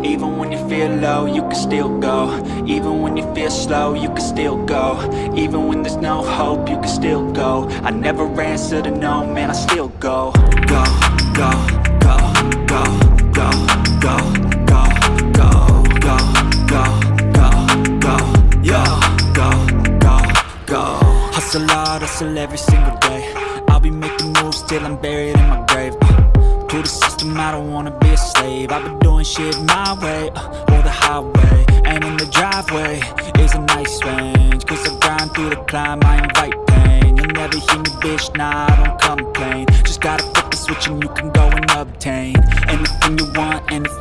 Even when you feel low, you can still go. Even when you feel slow, you can still go. Even when there's no hope, you can still go. I never answer to no, man, I still go. Go, go, go, go, go, go, go, go, go, go, go, go, yo, go, go, go. Hustle hard, hustle every single day. I'll be making moves till I'm buried in my grave. To the system, I don't wanna be a slave. I've been doing shit my way, or the highway. And in the driveway is a nice range, cause I grind through the climb, I invite pain. You'll never hear me, bitch, nah, I don't complain. Just gotta flip the switch and you can go and obtain anything you want, anything